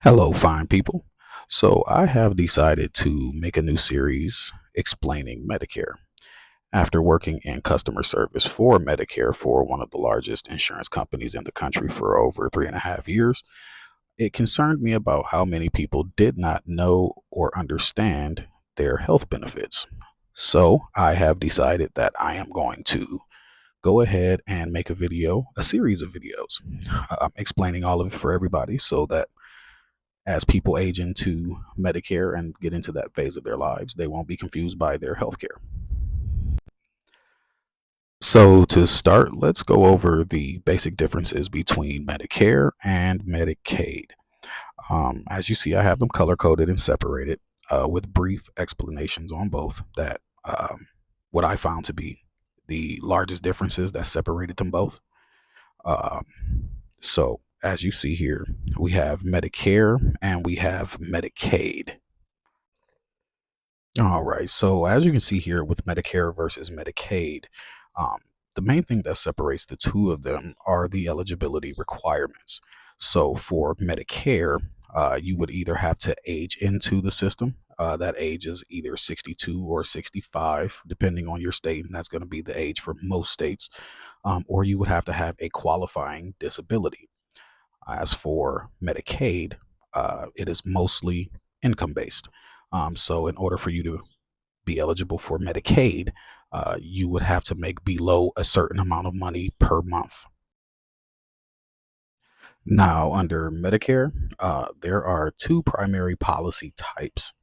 Hello, fine people. So, I have decided to make a new series explaining Medicare. After working in customer service for Medicare for one of the largest insurance companies in the country for over 3.5 years, it concerned me about how many people did not know or understand their health benefits. So, I have decided that I am going to go ahead and make a series of videos, explaining all of it for everybody so that as people age into Medicare and get into that phase of their lives, they won't be confused by their healthcare. So, to start, let's go over the basic differences between Medicare and Medicaid. As you see, I have them color coded and separated with brief explanations on both. That what I found to be the largest differences that separated them both. Um, so, as you see here, we have Medicare and we have Medicaid. All right. So as you can see here with Medicare versus Medicaid, um, the main thing that separates the two of them are the eligibility requirements. So for Medicare, you would either have to age into the system. That age is either 62 or 65, depending on your state, and that's going to be the age for most states. Or you would have to have a qualifying disability. As for Medicaid, it is mostly income based. So, in order for you to be eligible for Medicaid, you would have to make below a certain amount of money per month. Now, under Medicare, there are two primary policy types.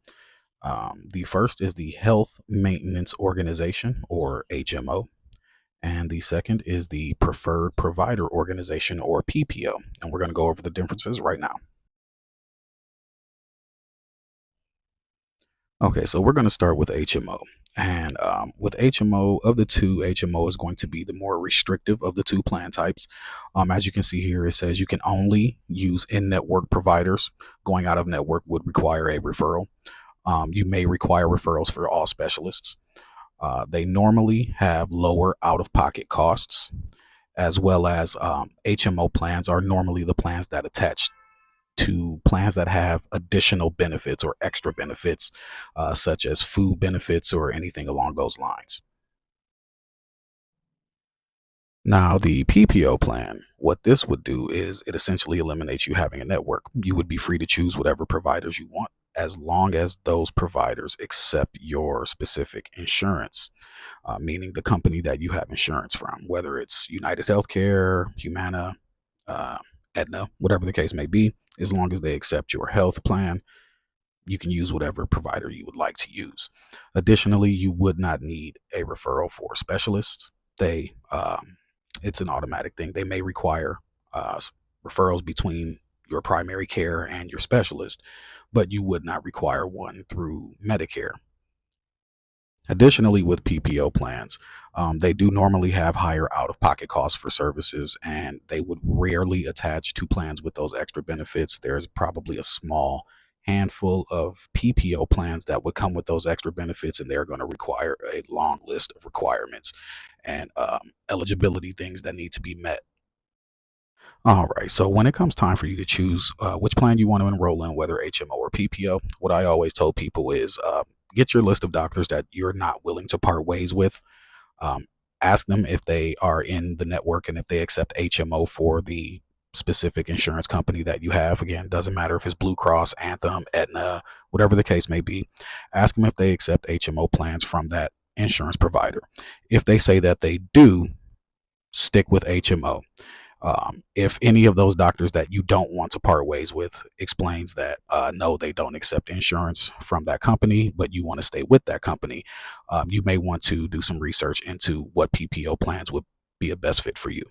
The first is the Health Maintenance Organization, or HMO, and the second is the Preferred Provider Organization, or PPO. And we're going to go over the differences right now. Okay, so we're going to start with HMO. And with HMO, of the two, HMO is going to be the more restrictive of the two plan types. As you can see here, it says you can only use in network providers. Going out of network would require a referral. You may require referrals for all specialists. They normally have lower out of pocket costs, as well as HMO plans are normally the plans that attach to plans that have additional benefits or extra benefits, such as food benefits or anything along those lines. Now, the PPO plan, what this would do is it essentially eliminates you having a network. You would be free to choose whatever providers you want as long as those providers accept your specific insurance, meaning the company that you have insurance from, whether it's United Healthcare, Humana, uh, Aetna, whatever the case may be. As long as they accept your health plan, you can use whatever provider you would like to use. Additionally, you would not need a referral for specialists. It's an automatic thing. They may require referrals between your primary care and your specialist, but you would not require one through Medicare. Additionally, with PPO plans, they do normally have higher out of pocket costs for services, and they would rarely attach to plans with those extra benefits. There's probably a small handful of PPO plans that would come with those extra benefits, and they're going to require a long list of requirements and eligibility things that need to be met. All right. So when it comes time for you to choose which plan you want to enroll in, whether HMO or PPO, what I always told people is get your list of doctors that you're not willing to part ways with. Um, Ask them if they are in the network and if they accept HMO for the specific insurance company that you have. Again, doesn't matter if it's Blue Cross, Anthem, Aetna, whatever the case may be. Ask them if they accept HMO plans from that insurance provider. If they say that they do, stick with HMO. If any of those doctors that you don't want to part ways with explains that no, they don't accept insurance from that company, but you want to stay with that company, you may want to do some research into what PPO plans would be a best fit for you.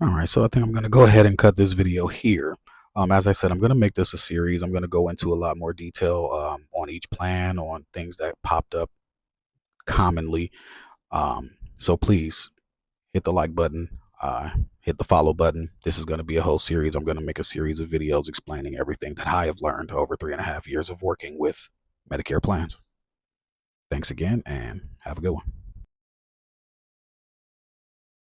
All right, so I think I'm going to go ahead and cut this video here. As I said, I'm going to make this a series. I'm going to go into a lot more detail on each plan, on things that popped up commonly. So please hit the like button, hit the follow button. This is going to be a whole series. I'm going to make a series of videos explaining everything that I have learned over 3.5 years of working with Medicare plans. Thanks again, and have a good one.